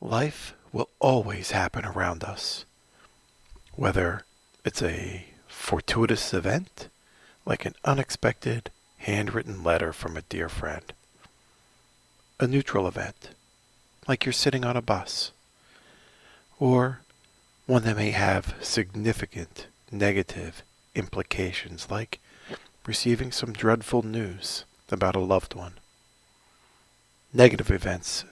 Life will always happen around us, whether it's a fortuitous event, like an unexpected handwritten letter from a dear friend, a neutral event, like you're sitting on a bus, or one that may have significant negative implications, like receiving some dreadful news about a loved one. Negative events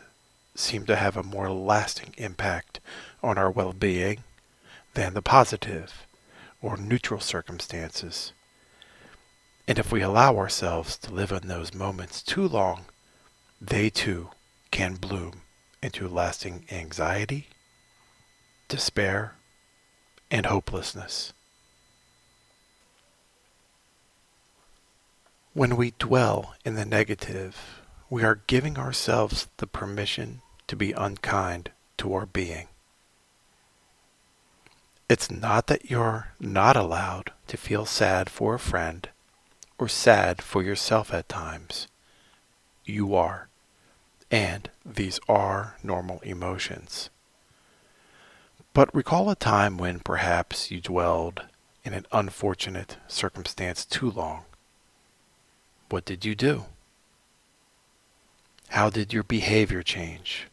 seem to have a more lasting impact on our well-being than the positive or neutral circumstances. And if we allow ourselves to live in those moments too long, they too can bloom into lasting anxiety, despair, and hopelessness. When we dwell in the negative, we are giving ourselves the permission to be unkind to our being. It's not that you're not allowed to feel sad for a friend or sad for yourself at times. You are, and these are normal emotions. But recall a time when perhaps you dwelled in an unfortunate circumstance too long. What did you do? How did your behavior change?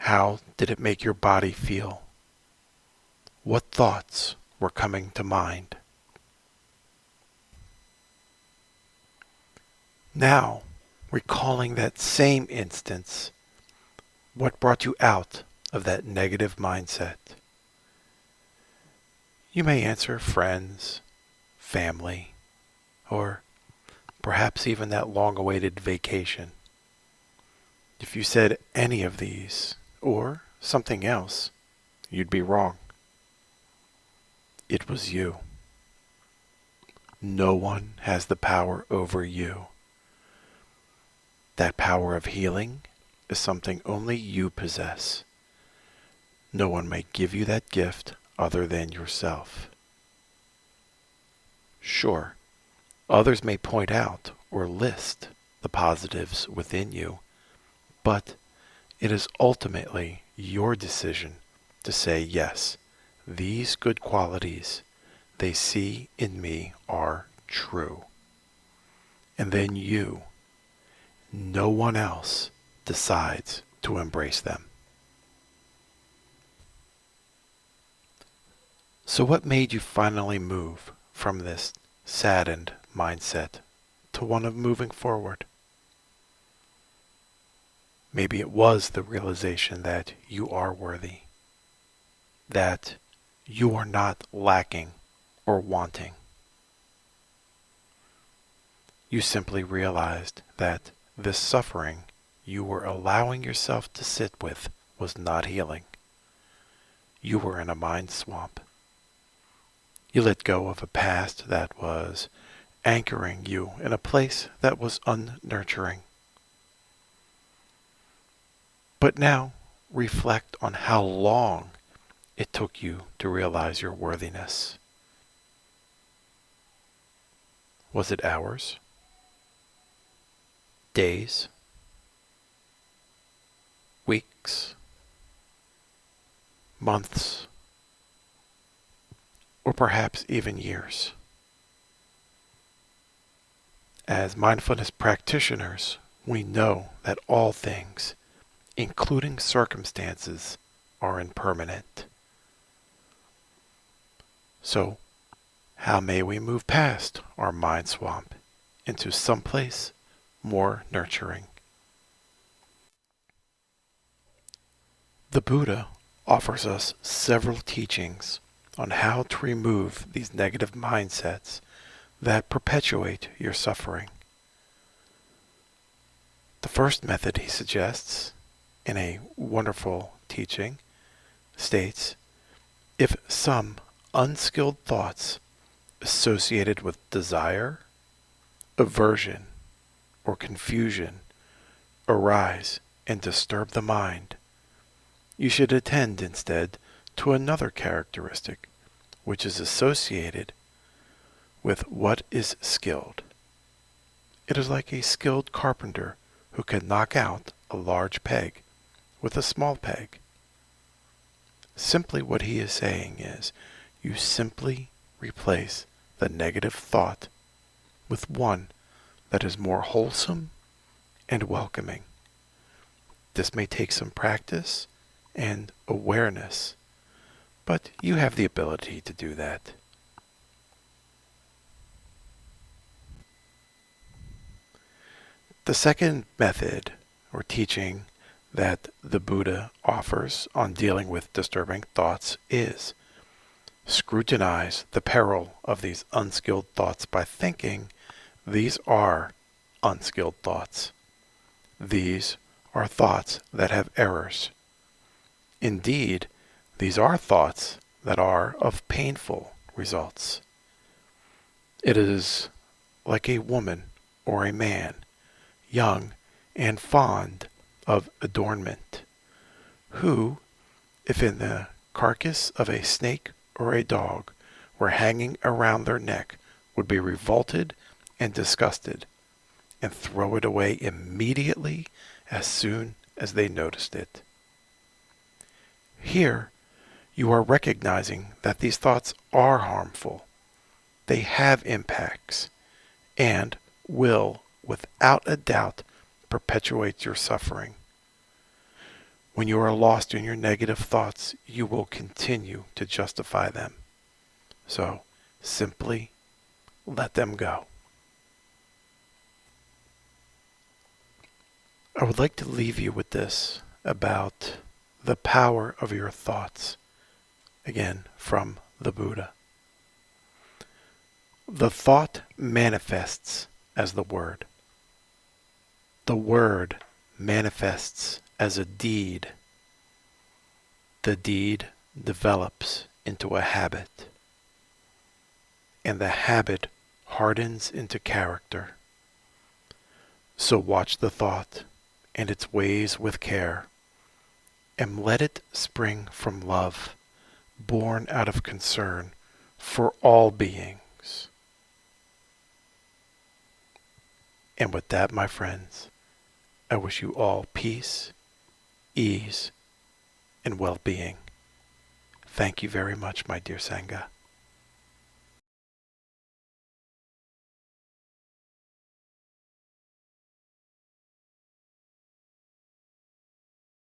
How did it make your body feel? What thoughts were coming to mind? Now, recalling that same instance, what brought you out of that negative mindset? You may answer friends, family, or perhaps even that long-awaited vacation. If you said any of these, or something else, you'd be wrong. It was you. No one has the power over you. That power of healing is something only you possess. No one may give you that gift other than yourself. Sure, others may point out or list the positives within you, but it is ultimately your decision to say, yes, these good qualities they see in me are true. And then you, no one else, decides to embrace them. So what made you finally move from this saddened mindset to one of moving forward? Maybe it was the realization that you are worthy, that you are not lacking or wanting. You simply realized that this suffering you were allowing yourself to sit with was not healing. You were in a mind swamp. You let go of a past that was anchoring you in a place that was unnurturing. But now reflect on how long it took you to realize your worthiness. Was it hours? Days? Weeks? Months? Or perhaps even years? As mindfulness practitioners, we know that all things, including circumstances, are impermanent. So, how may we move past our mind swamp into someplace more nurturing? The Buddha offers us several teachings on how to remove these negative mindsets that perpetuate your suffering. The first method he suggests, in a wonderful teaching, states, if some unskilled thoughts associated with desire, aversion, or confusion arise and disturb the mind, you should attend instead to another characteristic which is associated with what is skilled. It is like a skilled carpenter who can knock out a large peg with a small peg. Simply what he is saying is, you simply replace the negative thought with one that is more wholesome and welcoming. This may take some practice and awareness, but you have the ability to do that. The second method or teaching that the Buddha offers on dealing with disturbing thoughts is scrutinize the peril of these unskilled thoughts by thinking these are unskilled thoughts. These are thoughts that have errors. Indeed, these are thoughts that are of painful results. It is like a woman or a man, young and fond of adornment, who, if in the carcass of a snake or a dog were hanging around their neck, would be revolted and disgusted, and throw it away immediately as soon as they noticed it. Here, you are recognizing that these thoughts are harmful. They have impacts, and will, without a doubt, perpetuate your suffering. When you are lost in your negative thoughts, you will continue to justify them. So, simply let them go. I would like to leave you with this about the power of your thoughts, again from the Buddha. The thought manifests as the word. The word manifests as a deed. The deed develops into a habit, and the habit hardens into character. So watch the thought and its ways with care, and let it spring from love, born out of concern for all beings. And with that, my friends, I wish you all peace, ease, and well-being. Thank you very much, my dear Sangha.